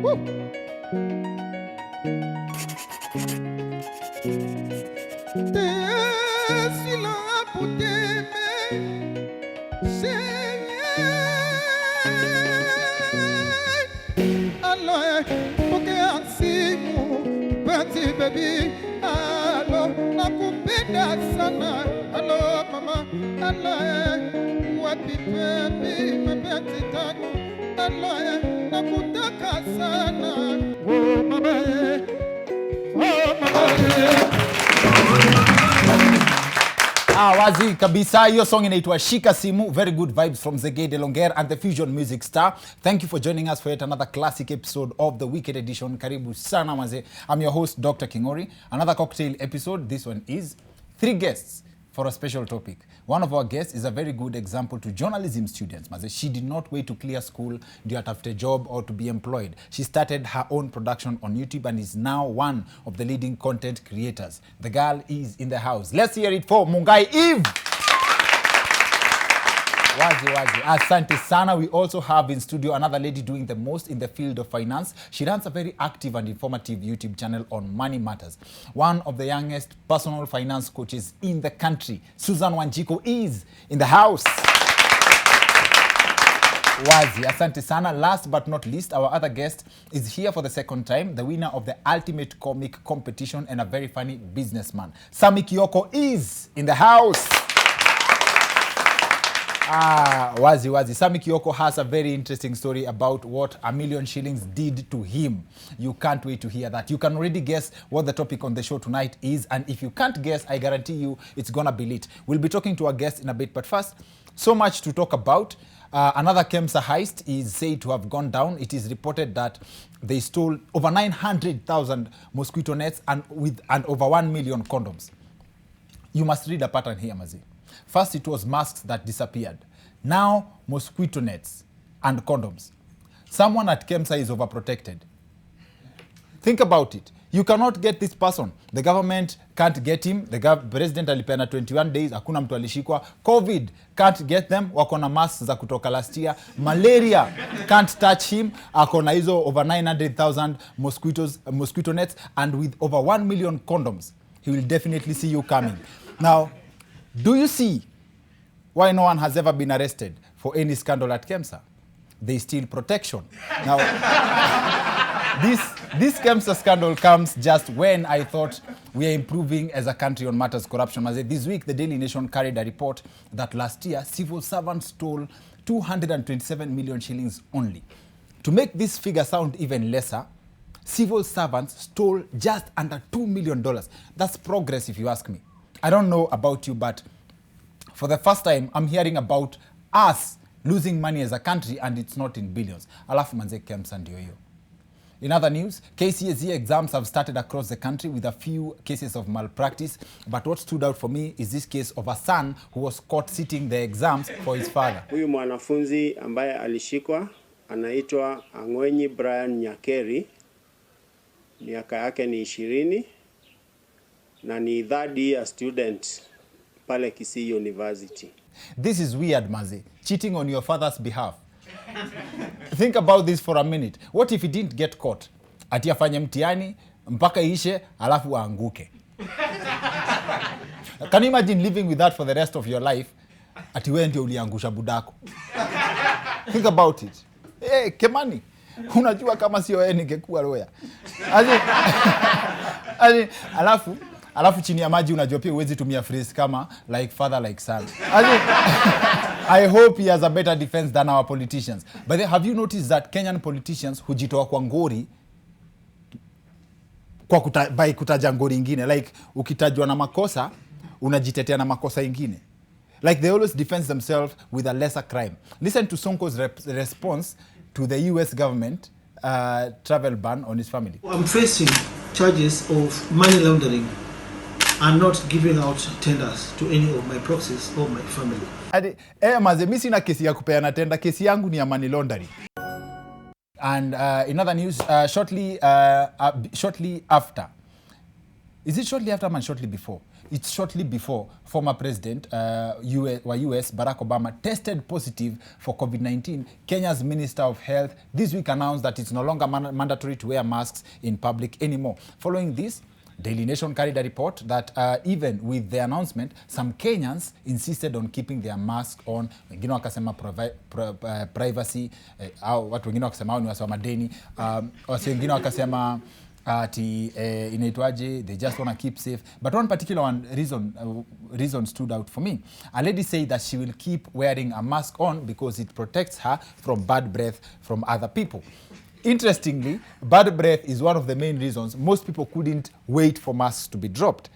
Woo. Baby, hello, nakupenda sana. Hello, mama, hello, wapi baby, mapenzi tamu. Hello, nakutaka sana. Oh, mama, oh, mama. Wazi kabisa, hiyo song inaitwa Shika Simu. Very good vibes from Zege de Longer and the Fusion Music Star. Thank you for joining us for yet another classic episode of the Weekend Edition. Karibu sana maze. I'm your host Dr. Kingori. Another cocktail episode. This one is 3 guests for a special topic. One of our guests is a very good example to journalism students. Maze, she did not wait to clear school, do it after a job or to be employed. She started her own production on YouTube and is now one of the leading content creators. The girl is in the house. Let's hear it for Mungai Eve. Wazi. Asante sana. We also have in studio another lady doing the most in the field of finance. She runs a very active and informative YouTube channel on money matters. One of the youngest personal finance coaches in the country, Susan Wanjiku, is in the house. Wazi, asante sana. Last but not least, our other guest is here for the second time, the winner of the ultimate comic competition and a very funny businessman. Sammy Kioko is in the house. Wazi. Sammy Kioko has a very interesting story about what $1 million shillings did to him. You can't wait to hear that. You can already guess what the topic on the show tonight is, and if you can't guess, I guarantee you it's gonna be lit. We'll be talking to our guest in a bit, but first, so much to talk about. Another KEMSA heist is said to have gone down. It is reported that they stole over 900,000 mosquito nets and over 1 million condoms. You must read a pattern here, Mazi. First, it was masks that disappeared. Now, mosquito nets and condoms. Someone at KEMSA is overprotected. Think about it. You cannot get this person. The government can't get him. The president alipeana 21 days. Hakuna mtu alishikwa. COVID can't get them. Wako na masks za kutoka last year. Malaria can't touch him. Ako na hizo over 900,000 mosquito nets. And with over 1 million condoms, he will definitely see you coming. Now, do you see why no one has ever been arrested for any scandal at KEMSA? They steal protection. Now, this KEMSA scandal comes just when I thought we are improving as a country on matters corruption. This week, the Daily Nation carried a report that last year, civil servants stole 227 million shillings only. To make this figure sound even lesser, civil servants stole just under $2 million. That's progress, if you ask me. I don't know about you, but for the first time, I'm hearing about us losing money as a country, and it's not in billions. Alafu manze KEMSA ndio hiyo. In other news, KCSE exams have started across the country with a few cases of malpractice. But what stood out for me is this case of a son who was caught sitting the exams for his father. Huyu mwanafunzi ambaye alishikwa anaitwa Angwenyi Brian Nyakeri. Miaka yake ni 20 na ni third year student pale Kisii University. This is weird, Mazi. Cheating on your father's behalf. Think about this for a minute. What if he didn't get caught? Ati afanye mtihani mpaka ishe alafu aanguke. Can you imagine living with that for the rest of your life? Ati wewe ndio uliangusha budako. Think about it. Hey, Kemani, unajua kama sio yeye ningekuwa lawyer. Alafu chini ya maji unajua pia uwezi tumia phrase kama like father like son. I hope he has a better defense than our politicians. But then, have you noticed that Kenyan politicians hujitoa kwa ngori by kutaja ngori ingine? Like ukitajwa na makosa unajitetea na makosa ingine. Like they always defend themselves with a lesser crime. Listen to Sonko's response to the US government travel ban on his family. I'm facing charges of money laundering and not giving out tenders to any of my proxies or my family. Maze, mimi sina kesi ya kupeana tenda, kesi yangu ni ya money laundering. And in other news, shortly after, is it shortly after or shortly before? it's shortly before former president US Barack Obama tested positive for COVID-19. Kenya's Minister of Health this week announced that it's no longer mandatory to wear masks in public anymore. Following this, Daily Nation carried a report that even with the announcement, some Kenyans insisted on keeping their mask on. Wengine wakasema privacy, au watu wengine wakasema ni watu wa madeni, wengine wakasema inaitwaje, they just want to keep safe. But one particular reason stood out for me. A lady said that she will keep wearing a mask on because it protects her from bad breath from other people. Interestingly, bad breath is one of the main reasons most people couldn't wait for masks to be dropped.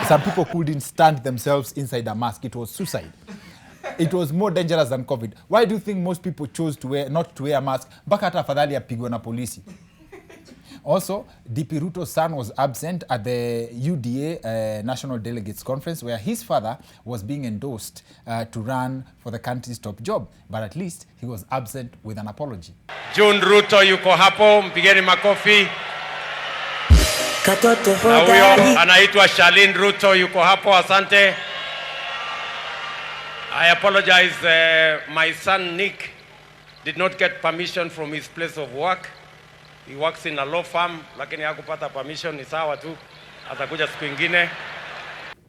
Some people couldn't stand themselves inside a mask. It was suicide. It was more dangerous than COVID. Why do you think most people chose not to wear a mask? Mpaka hata afadhali apigwe na polisi. Also, DP Ruto's son was absent at the UDA National Delegates Conference where his father was being endorsed to run for the country's top job. But at least he was absent with an apology. John Ruto yuko hapo, mpigeni makofi. Na huyo anaitwa Charlene Ruto yuko hapo, asante. I apologize, my son Nick did not get permission from his place of work. He works in a law firm, lakini hakupata permission, ni sawa tu, atakuja siku ingine.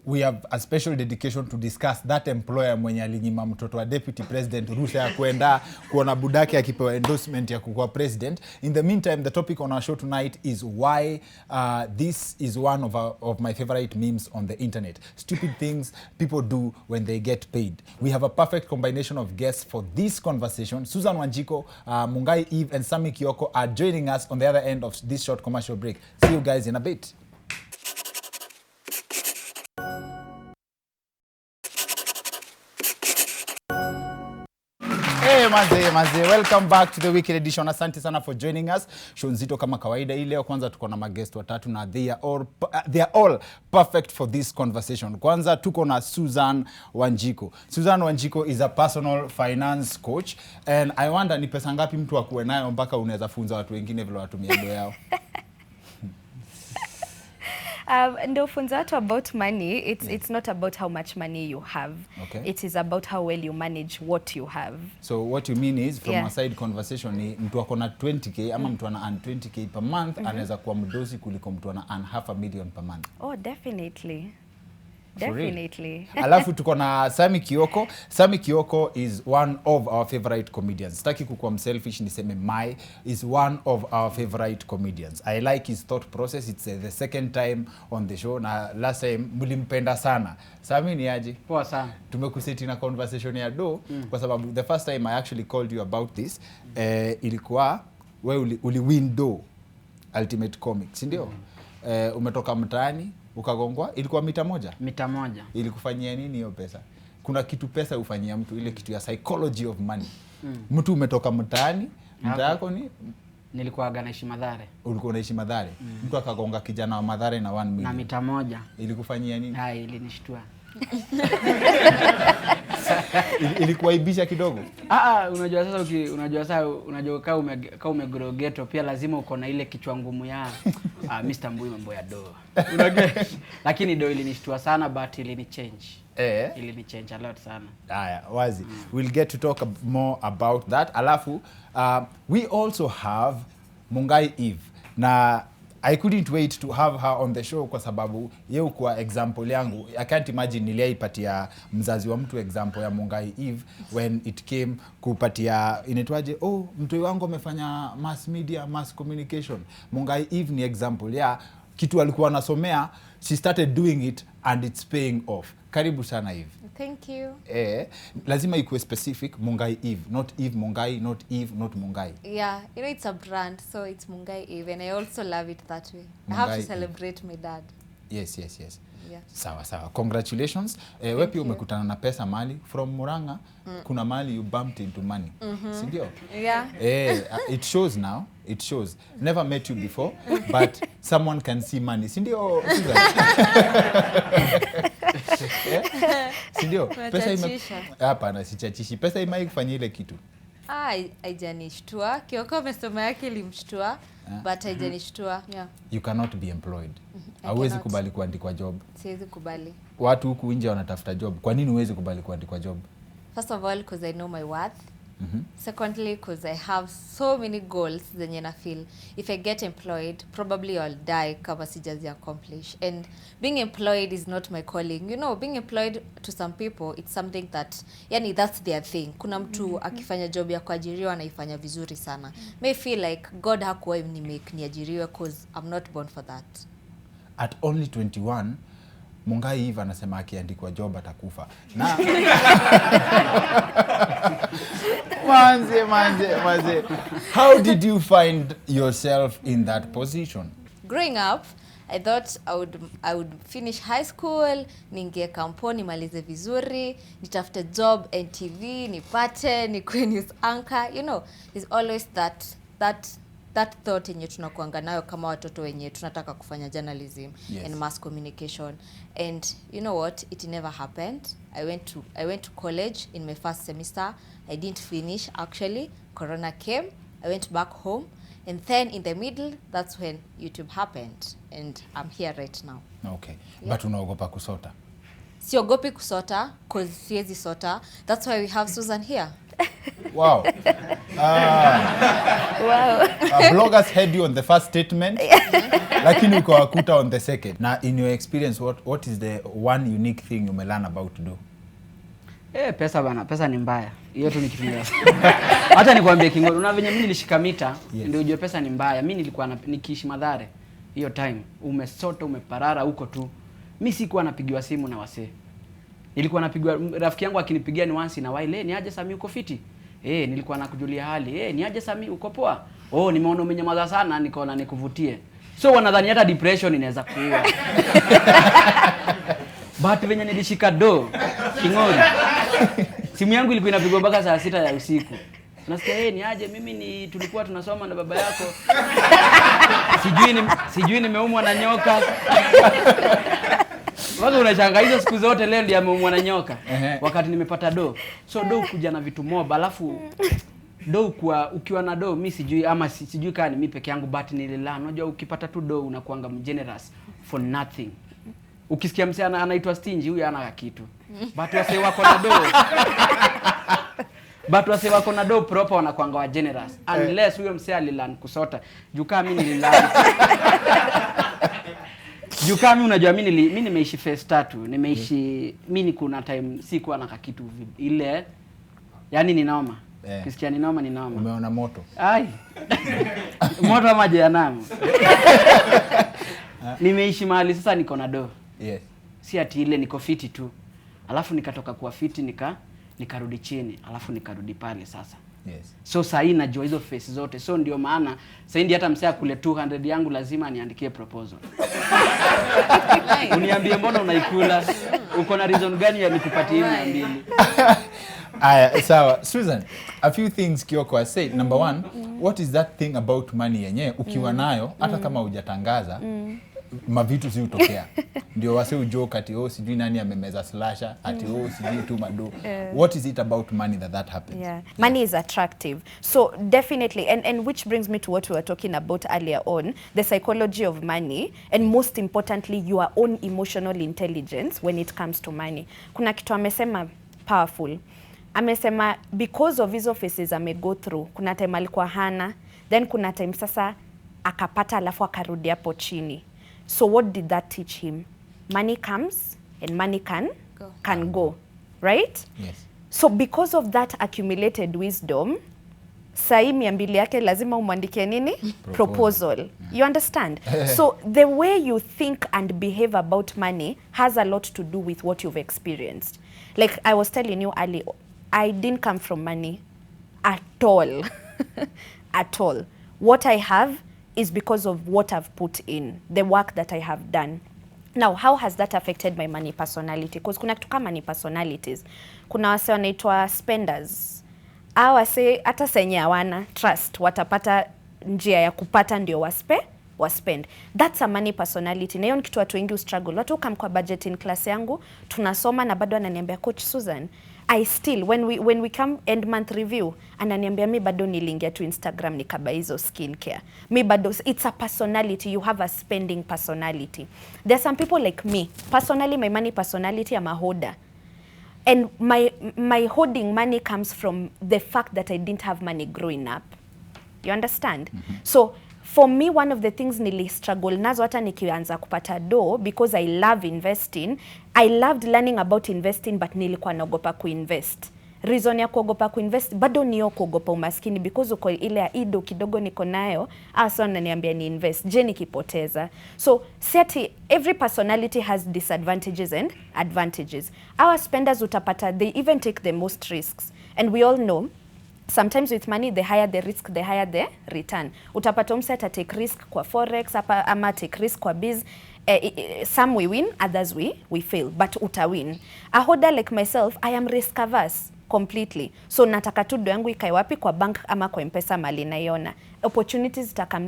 We have a special dedication to discuss that employer mwenye alinyima mtoto wa deputy president ruhusa ya kwenda kuona budake akipewa endorsement ya kuwa president. In the meantime, the topic on our show tonight is why this is one of my favorite memes on the internet. Stupid things people do when they get paid. We have a perfect combination of guests for this conversation. Susan Wanjiku, Mungai Eve and Sammy Kioko are joining us on the other end of this short commercial break. See you guys in a bit. Manze, welcome back to the weekend edition. Asante sana for joining us. Show nzito kama kawaida hii leo. Kwanza tuko na magest watatu na they are all perfect for this conversation. Kwanza tuko na Susan Wanjiku. Susan Wanjiku is a personal finance coach and I wonder ni pesa ngapi mtu akuwe nayo mpaka unaweza funza watu wengine vile watumia do yao. Ndo funza watu about money, it's not about how much money you have. Okay. It is about how well you manage what you have. So what you mean is from a side conversation ni mtu akona 20k ama mtu ana earn 20k per month anaweza kuwa mdosi kuliko mtu ana earn $500,000 per month. Oh, definitely. Definitely. Alafu tuko na Sammy Kioko. Sammy Kioko is one of our favorite comedians. Sitaki kukuwa selfish niseme my is one of our favorite comedians. I like his thought process. It's the second time on the show na last time mlimpenda sana. Sammy ni aje? Poa sana. Tumekuseti na conversation ya do kwa sababu the first time I actually called you about this ilikuwa wewe uli win do Ultimate Comics, ndio? Umetoka mtaani ukagongwa, ilikuwa mita moja? Mita moja. Ilikufanyia nini hiyo pesa? Kuna kitu pesa ufanyia mtu, ile kitu ya psychology of money. Mtu umetoka mtaani, mta yako ni? Nilikuwa naishi Mathare. Ulikuwa unaishi Mathare. Mtu akagonga kijana wa Mathare na 1 million. Na mita moja. Ilikufanyia nini? Ilinishtua. Ilikuaibisha kidogo? Unajua sasa kama umegrow ghetto pia lazima uko na ile kichwa ngumu ya Mr. Mbui mambo ya do. Lakini do ilinishtua sana but ilinichange. Ilichange a lot sana. Haya, wazi. We'll get to talk more about that. Alafu we also have Mungai Eve. Na I couldn't wait to have her on the show kwa sababu yeye kwa example yangu. I can't imagine niliaipatia mzazi wa mtu example ya Mungai Eve when it came kupatia inaitwaje, mtu wangu amefanya mass media, mass communication. Mungai Eve ni example ya kitu alikuwa anasomea, she started doing it and it's paying off. Karibu sana Eve. Thank you. Lazima ikuwe specific, Mungai Eve, not Eve Mungai, not Eve, not Mungai. Yeah, you know it's a brand, so it's Mungai Eve and I also love it that way. Mungai I have to celebrate my dad. Yes. Yeah. Sawa. Congratulations. Wewe pia umekutana na pesa mali from Muranga. Kuna mali you bumped into money. Sindio? Yeah. It shows now. It shows. Never met you before, but someone can see money. Sindio? Sindio? Pesa hapana sichachishi. Pesa imai kufanya ile kitu. Haijanishtua. Kioko amesoma yake ilimshtua, but haijanishtua. Yeah. You cannot be employed. Hauwezi kubali kuandikwa job. Siwezi kubali. Watu huku nje wanatafuta job. Kwa nini huwezi kubali kuandikwa job? First of all, because I know my worth. Secondly, because I have so many goals zenye na feel if I get employed, probably I'll die kama sijazi accomplish. And being employed is not my calling. You know, being employed to some people, it's something that, yani that's their thing. Kuna mtu akifanya job ya kuajiriwa anaifanya vizuri sana. May feel like God hakuwa ni make niajiriwe because I'm not born for that. At only 21, Mungai Eve anasema akiandikwa job atakufa. Na manze. How did you find yourself in that position? Growing up, I thought I would finish high school, ningie kampuni malize vizuri, nitafute job NTV, nipate, nikuwe news anchor. You know, there's always that thought yenye tunakuanga nayo kama watoto wenye tunataka kufanya journalism and mass communication. And you know what, it never happened. I went to college in my first semester. I didn't finish actually. Corona came. I went back home, and then in the middle, that's when YouTube happened, and I'm here right now. Okay. Yeah. But unaogopa kusota? Siogopi kusota cause siwezi sota. That's why we have Susan here. Wow. Bloggers heard you on the first statement, lakini uko wakuta on the second. Now, in your experience, what is the one unique thing you may learn about to do? Pesa bana, pesa ni mbaya. Hiyo tu nikitumia. Hata nikwambie Kingo, una venye mimi nilishika mita, ndio ujue pesa ni mbaya. Mimi nilikuwa nikiishi Mathare. Hiyo time umesota umeparara huko tu. Mimi sikuwa napigiwa simu na wasee. Nilikuwa napigwa, rafiki yangu akinipigia ni once na while, ni aje Sami uko fiti? Nilikuwa nakujulia hali. Ni aje Sami uko poa? Nimeona umenyamaza sana, nikaona nikuvutie. So wanadhani hata depression inaweza kuua. But venye nilishika do Kingori. Simu yangu ilikuwa inapigwa mpaka saa 6 ya usiku. Unasikia ni aje mimi tulikuwa tunasoma na baba yako. Sijui nimeumwa na nyoka. Wazo unashangaa hizo siku zote leo ndio ameumwa na nyoka. Wakati nimepata do. So do kuja na vitu mob, alafu do kwa ukiwa na do mimi sijui ama sijui kama ni mimi peke yangu, but nililana. Unajua ukipata tu do unakuanga generous for nothing. Ukisikia msee anaitwa stingy, huyu hana kitu. But wase wako na do. But wase wako na do proper wanakuanga wa generous. Unless huyo msee alilan kusota. Jukaa mimi nililan. Jukaa mimi unajua mimi nimeishi phase 3. Nimeishi mimi kuna time sikuwa na kitu ile. Yani ni noma. Kisikia ni noma. Umeona moto? Ai. Moto ama jehanamu. Nimeishi mahali sasa niko na do. Yes. Si ati ile niko fiti tu. Alafu nikatoka kuwa fiti nikarudi chini, alafu nikarudi pale sasa. Yes. So sasa hii najua hizo face zote. So ndio maana sasa ndio hata msea kule 200 yangu lazima niandikie proposal. Uniambie mbona unaikula? Uko na reason gani ya nikupatie 200? So Susan, a few things Kioko has said. Number one, what is that thing about money yenye ukiwa nayo hata kama hujatangaza mavitu si utokea. Ndio wase ujoke ati sijui nani amemeza slasher ati sijui tu mado. What is it about money that happens? Money is attractive. So definitely, and which brings me to what we were talking about earlier on, the psychology of money, and most importantly your own emotional intelligence when it comes to money. Kuna kitu amesema powerful. Amesema because of hizo faces go through, kuna time alikuwa hana, then kuna time sasa akapata alafu akarudi hapo chini. So what did that teach him? Money comes and money can go, right? Yes. So because of that accumulated wisdom, sai 200 yake lazima umwandikie nini? Proposal. You understand? So the way you think and behave about money has a lot to do with what you've experienced. Like I was telling you earlier, I didn't come from money at all. At all. What I have is because of what I've put in, the work that I have done. Now, how has that affected my money personality? Because kuna kitu kama money personalities. Kuna wase wanaitwa spenders. Hao wase hata senye hawana trust, watapata njia ya kupata ndio waspend. That's a money personality. Na hiyo ni kitu watu wengi struggle. Watu kama kwa budgeting class yangu, tunasoma na bado ananiambia Coach Susan, I still when we come end month review, ananiambia mi bado niliingia tu Instagram nikaba hizo skincare. Mi bado, it's a personality. You have a spending personality. There are some people like me. Personally, my money personality, I'm a hoarder. And my hoarding money comes from the fact that I didn't have money growing up. You understand? So for me, one of the things nili struggle nazo hata nikianza kupata do, because I love investing. I loved learning about investing, but nilikuwa naogopa kuinvest. Reason ya kuogopa kuinvest bado niyo kuogopa umaskini, because uko ile ya ido kidogo niko nayo, so ananiambia ni invest, je nikipoteza. So seti, every personality has disadvantages and advantages. Our spenders utapata, they even take the most risks, and we all know sometimes with money, the higher the risk, the higher the return. Utapata umse take risk kwa forex, ama take risk kwa biz. Some we win, others we fail, but utawin. A holder like myself, I am risk averse completely. So nataka tu do yangu ikae wapi, kwa bank ama kwa M-Pesa mali naiona. Opportunities zitakam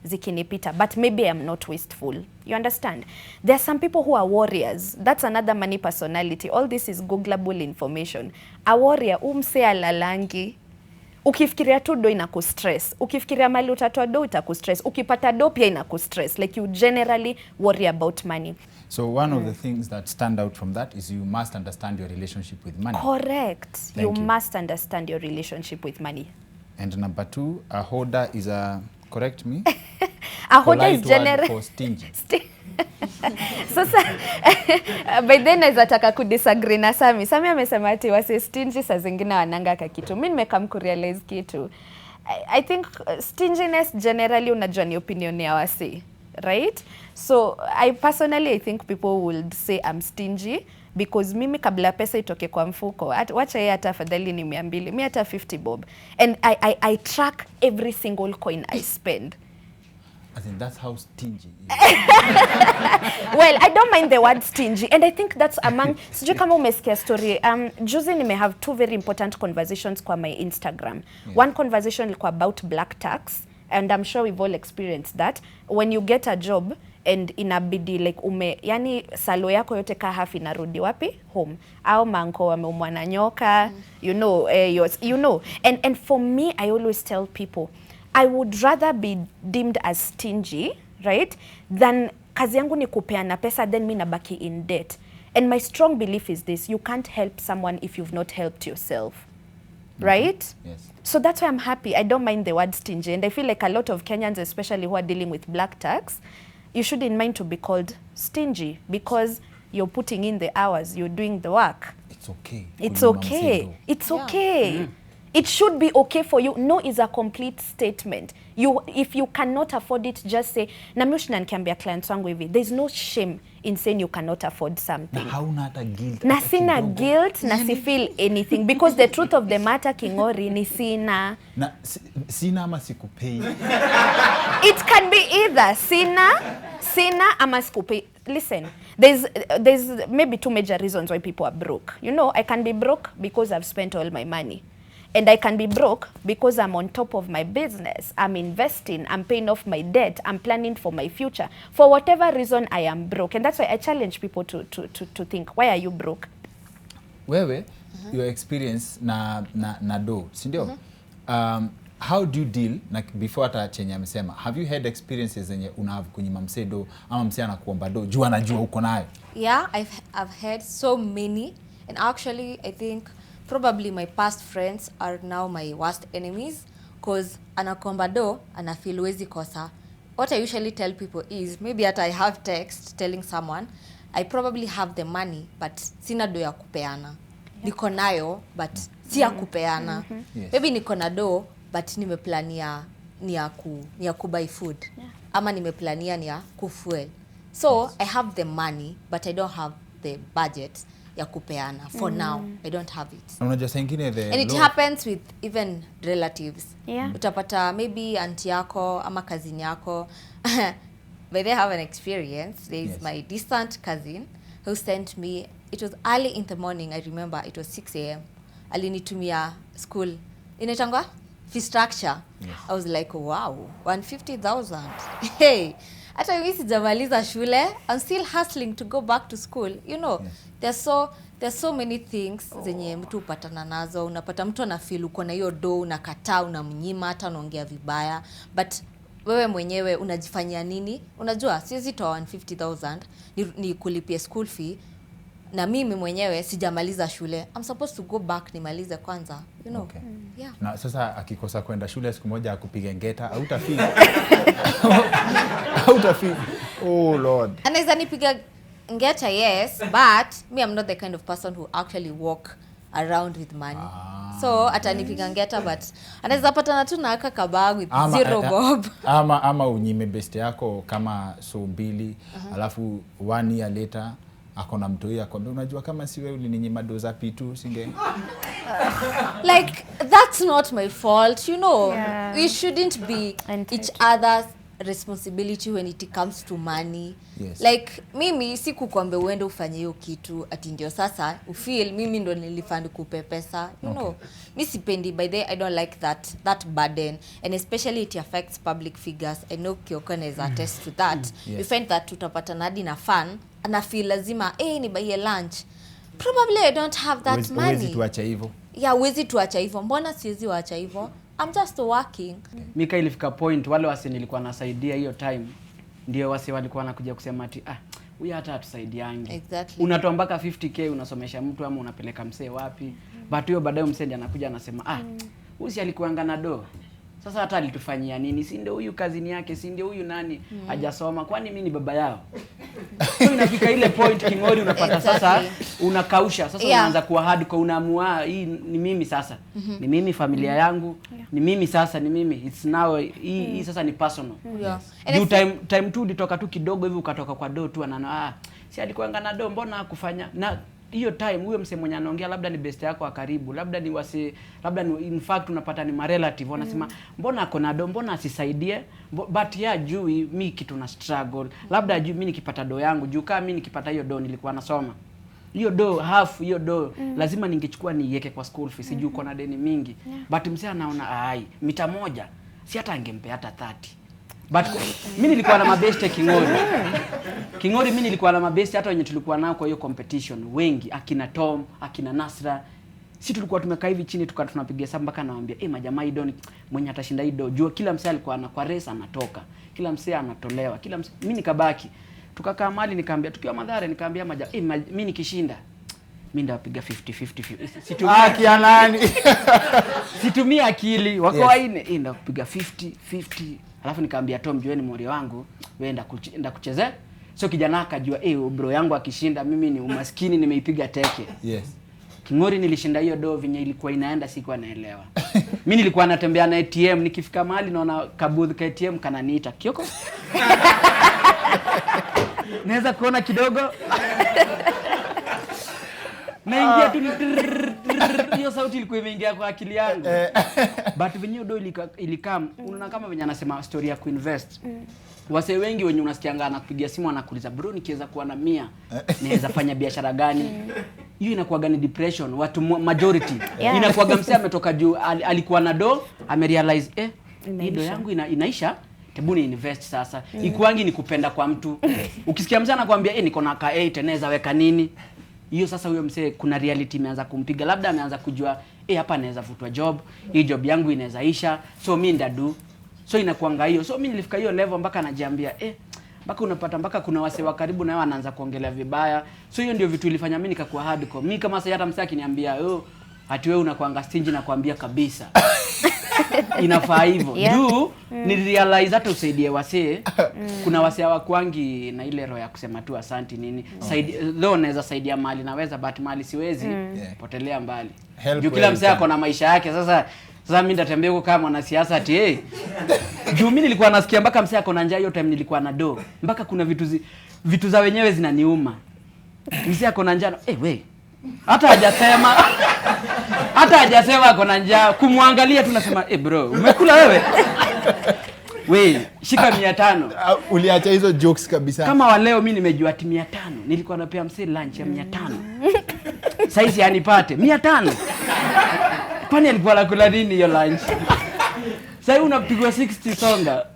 zikinipita, but maybe I'm not wasteful. You understand? There are some people who are warriors. That's another money personality. All this is Googleable information. A warrior, umse alalangi. Ukifikiria tu do inakustress. Ukifikiria mali utatoa do itakustress. Ukipata do pia inakustress. Like you generally worry about money. So one of the things that stand out from that is you must understand your relationship with money. Correct. Thank you. Must understand your relationship with money. And number 2, a hoarder is a, correct me? A hoarder is generally for stingy. Sasa by then naweza taka kudisagree na Sammy. Sammy amesema ati wase stingy saa zingine wananga kakitu. Mimi nimekam kurealize kitu. I think stinginess generally unajua ni opinion ya wase, right? So I personally think people would say I'm stingy because mimi kabla pesa itoke kwa mfuko, wacha yeye hata afadhali ni 200, mimi hata 50 bob. And I track every single coin I spend. I think that's how stingy is. Well, I don't mind the word stingy, and I think that's among, sijui kama umesikia story, juzi nime have 2 very important conversations kwa my Instagram. Yeah. One conversation ilikuwa about black tax, and I'm sure we've all experienced that. When you get a job, and inabidi like yani salo yako yote ka half inarudi wapi? Home. Au manko wameumwa na nyoka, you know, and for me, I always tell people, I would rather be deemed as stingy, right, than kazi yangu ni kupeana pesa then mi nabaki in debt. And my strong belief is this: you can't help someone if you've not helped yourself, right? Yes. So that's why I'm happy. I don't mind the word stingy, and I feel like a lot of Kenyans, especially who are dealing with black tax, you shouldn't mind to be called stingy because you're putting in the hours, you're doing the work. It's okay. It's okay. It's okay. It should be okay for you. No is a complete statement. If you cannot afford it, just say, na mimi nikiambia clients wangu hivi, there's no shame in saying you cannot afford something. Na hauna hata guilt. Na sina guilt, na si feel anything, because the truth of the matter, Kingori, ni sina. Na sina ama sikupei. It can be either sina ama sikupei. Listen, there's maybe 2 major reasons why people are broke. You know, I can be broke because I've spent all my money. And I can be broke because I'm on top of my business. I'm investing, I'm paying off my debt, I'm planning for my future. For whatever reason, I am broke. And that's why I challenge people to think, why are you broke? Wewe, your experience na do, sindio? How do you deal, like before hata chenye amesema, have you had experiences zenye unahave kunyima mse do, ama mse anakuomba do, jua anajua uko nayo? Yeah, I've had so many. And actually, I think probably my past friends are now my worst enemies, because anakomba do anafeel wezi kosa. What I usually tell people is, maybe at I have text telling someone, I probably have the money, but sina do ya kupeana. Niko nayo, but si ya kupeana. Yes. Maybe niko na do, but nimeplania ni ya kubuy food. Yeah. Ama nimeplania ni ya kufuel. So, yes. I have the money, but I don't have the budget ya kupeana. For now, I don't have it. Unajua saa ingine And it happens with even relatives. Yeah. Utapata maybe auntie yako ama cousin yako. But they have an experience. There is Yes. my distant cousin who sent me, it was early in the morning, I remember, it was 6 a.m. Alinitumia school. Inaitangwa? Fee structure. Yes. I was like, wow, 150,000. Hey, hata mimi sijamaliza shule, I'm still hustling to go back to school. You know, Yes. they're so There's so many things zenye mtu upatana nazo. Unapata mtu anafeel uko na hiyo do, unakataa, unamnyima, hata unaongea vibaya, but wewe mwenyewe unajifanyia nini? Unajua siwezi toa 150,000 ni kulipia school fee na mimi mwenyewe sijamaliza shule. I'm supposed to go back nimalize kwanza, you know. Okay. Yeah. Na sasa akikosa kwenda shule siku moja akupiga ngeta, hautafeel. Hautafeel. Oh Lord. Anaweza nipiga ngeta, yes, but me I'm not the kind of person who actually walk around with money. So atanipiga ngeta, but anaweza patana tu na aka kabag with zero bob. Ama unyime best yako kama so 2 alafu 1 year later akona mtoi akwambia unajua kama si wewe ulininyima doza P2 singe. Like that's not my fault, you know. We shouldn't be each other's responsibility when it comes to money. Yes. Like mimi sikukwambia uende ufanye hiyo kitu ati ndio sasa ufeel mimi ndo nilifund kupe pesa, you know. Mimi sipendi, by the way, I don't like that burden, and especially it affects public figures. I know Kioko is attest to that. Yes. You find that tutapata nadi na fun ana feel lazima ni buy lunch. Probably I don't have that money. Huwezi tuacha hivyo. Yeah, huwezi tuacha hivyo. Mbona siwezi waacha hivyo? I'm just working. Mika ilifika point wale wase nilikuwa nasaidia hiyo time ndio wase walikuwa wanakuja kusema ati huyu hata atusaidiangi. Exactly. Unatoa mpaka 50k unasomesha mtu ama unapeleka msee wapi? But hiyo baadaye msee ndiye anakuja anasema huyu si alikuanga na do. Sasa hata alitufanyia nini? Si ndio huyu kazini yake, si ndio huyu nani hajasoma, kwani mimi ni baba yao? So inafika ile point Kingori unapata sasa unakausha. Sasa unaanza kuwa hardcore, unaamua hii ni mimi sasa. Ni mimi familia yangu. Ni mimi sasa, ni mimi. It's now hii sasa ni personal. Yeah. You time tu ulitoka tu kidogo hivi ukatoka kwa do tu anaona si alikuanga na do, mbona hakufanya? Na hiyo time huyo msemo mwenye anaongea labda ni best yako wa karibu, labda ni labda ni in fact unapata ni ma relative wanasema mbona ako na do, mbona asisaidie? But juu mimi kitu na struggle, labda juu mimi nikipata do yangu, juu kama mimi nikipata hiyo do nilikuwa nasoma hiyo do half hiyo do lazima ningechukua niweke kwa school fees, juu uko na deni mingi. But msee anaona mita moja si hata angempe hata 30. But mimi nilikuwa na mabeste Kingori mimi nilikuwa na mabeste hata wenye tulikuwa nao kwa hiyo competition wengi, akina Tom, akina Nasra. Sisi tulikuwa tumekaa hivi chini tunapiga hesabu mpaka naambia majamaa hii do mwenye atashinda hii do. Jua kila msee alikuwa kwa race anatoka. Kila msee anatolewa. Mimi nikabaki. Tukakaa mahali nikaambia tukiwa Mathare nikaambia mimi nikishinda mimi ndapiga 50-50. Situmia nani? Situmia akili. Wako waine ndapiga 50-50. Alafu nikaambia Tom, jueni mori wangu, wewe enda kuchezea. So kijana akajua bro yangu akishinda mimi ni umaskini nimeipiga teke. Yes. Kingori nilishinda hiyo do venye ilikuwa inaenda sikuwa naelewa. Mimi nilikuwa natembea na ATM, nikifika mahali naona kabudhi ka ATM kananiita, Kioko. Naweza kuona kidogo. Naingia tu hiyo sauti ilikuwa imeingia kwa akili yangu. But venye do ilikam unaona kama venye anasema story ya kuinvest. Wase wengi wenye unasikianga anakupigia simu anakuuliza bro nikiweza kuwa na 100 naweza fanya biashara gani? Hiyo inakuwa gani depression watu majority. Inakuwa msee ametoka juu alikuwa na do amerealize hii do yangu inaisha. Hebu ni invest sasa. Ikuangi ni kupenda kwa mtu. Ukisikia msee anakuambia niko na ka 8 naweza weka nini? Hiyo sasa huyo msee kuna reality imeanza kumpiga. Labda ameanza kujua hapa naweza futwa job, hii job yangu inaweza isha, so mimi ndadu. So inakuanga hiyo. So mimi nilifika hiyo level mpaka najiambia mpaka unapata mpaka kuna wase wa karibu na wao anaanza kuongelea vibaya. So hiyo ndio vitu ilifanya mimi nikakuwa hardcore. Mimi kama sasa hata msee akiniambia ati wewe unakuanga stingy na kuambia kabisa. Inafaa hivyo. Juu ni realize hata usaidie wase. Kuna wase hawakwangi na ile roho ya kusema tu asante nini. Though naweza saidia mali naweza but mali siwezi. Potelea mbali. Juu kila msee ako na maisha yake. Sasa mimi ndatembea huko kama mwanasiasa ati juu mimi nilikuwa nasikia mpaka msee ako na njaa hiyo time nilikuwa na do. Mpaka kuna vitu za wenyewe zinaniuma. Msee ako na njaa we. Hata hajasema ako na njaa, kumwangalia tu nasema bro umekula wewe? We shika 500. Uliacha hizo jokes kabisa. Kama wa leo mimi nimejua ati 500 nilikuwa napea msee lunch ya 500. Saizi anipate 500. Kwani alikuwa anakula nini hiyo lunch? Sasa unapigwa 60 songa.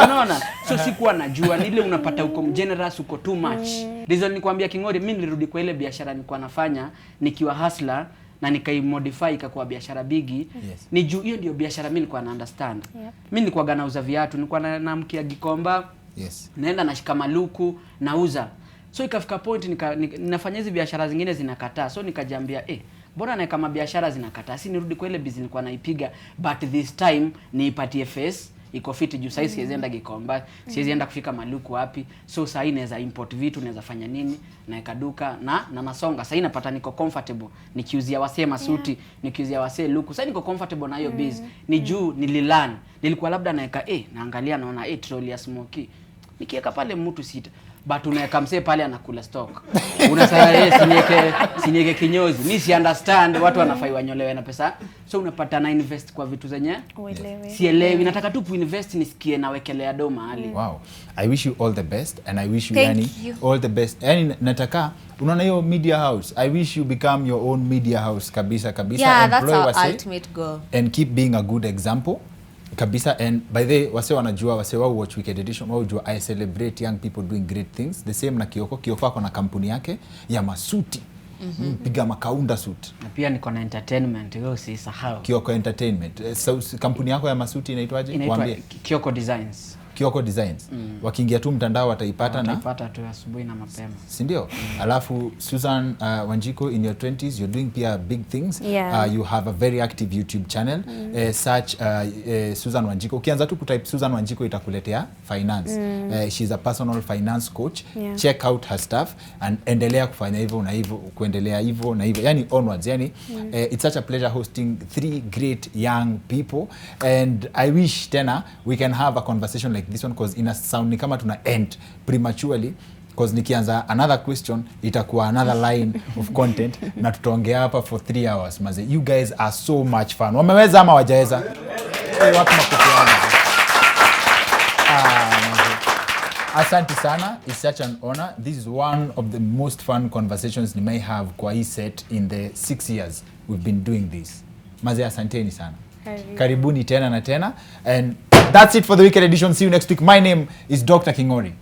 Unaona? So sikuwa najua ni ile unapata uko generous, uko too much. Reason nikwambia Kingori, mimi nilirudi kwa ile biashara nilikuwa nafanya nikiwa hustler na nikaimodify ikakuwa biashara bigi. Yes. Ni juu hiyo ndio biashara mimi nilikuwa na understand. Mimi nilikuwa nauza viatu, nilikuwa naamkia Gikomba. Yes. Naenda nashika maluku, nauza. So ikafika point ninafanya hizi biashara zingine zinakataa. So nikajiambia bora na kama biashara zinakataa, si nirudi kwa ile business nilikuwa naipiga, but this time niipatie face iko fit juu sasa siwezi enda Gikomba, siwezi enda kufika maluku wapi. So sasa inaweza import vitu, naweza fanya nini, na ikaduka na nasonga. Sasa napata niko comfortable nikiuzia wasee masuti, nikiuzia wasee luku. Sasa niko comfortable na hiyo biz. Ni juu nililearn. Nilikuwa labda naeka naangalia naona trolley ya smoky. Nikiweka pale mtu sita, but unaweka msee pale anakula stock. Unasema sinieke kinyozi. Mimi si understand watu wanafai wanyolewe na pesa. So unapata na invest kwa vitu zenye sielewi. Nataka tu kuinvest nisikie nawekelea do mahali. Wow. I wish you all the best and I wish you all the best. Yani nataka unaona hiyo media house. I wish you become your own media house kabisa. Yeah, that's our ultimate goal. And keep being a good example. Kabisa. And by the way, wase wanajua, wase wao watch Weekend Edition, wao jua I celebrate young people doing great things. The same na Kioko. Kioko ako na kampuni yake ya masuti. Piga makaunda suit. Na pia niko na entertainment, hiyo usisahau. Kioko Entertainment. So kampuni yako ya masuti inaitwaje? Inaitwa Kioko Designs. Kioko Designs. Wakiingia tu mtandao wataipata na wataipata tu asubuhi na mapema. Si ndio? Alafu Susan Wanjiku, in your 20s you're doing pia big things. You have a very active YouTube channel. Search Susan Wanjiku. Ukianza tu kutype Susan Wanjiku itakuletea finance. She's a personal finance coach. Check out her stuff and endelea kufanya hivyo na hivyo, kuendelea hivyo na hivyo. Yani onwards. Yani it's such a pleasure hosting 3 great young people, and I wish tena we can have a conversation like this one, because ina sound ni kama tuna end prematurely, because nikianza another question itakuwa another line of content na tutaongea hapa for 3 hours. Maze, you guys are so much fun. Wameweza ama wajaweza? Watu makofi. Asante sana. It's such an honor. This is one of the most fun conversations ni may have kwa hii set in the 6 years we've been doing this. Maze, asanteni sana. Karibuni tena na tena. And that's it for the Weekend Edition. See you next week. My name is Dr. Kingori.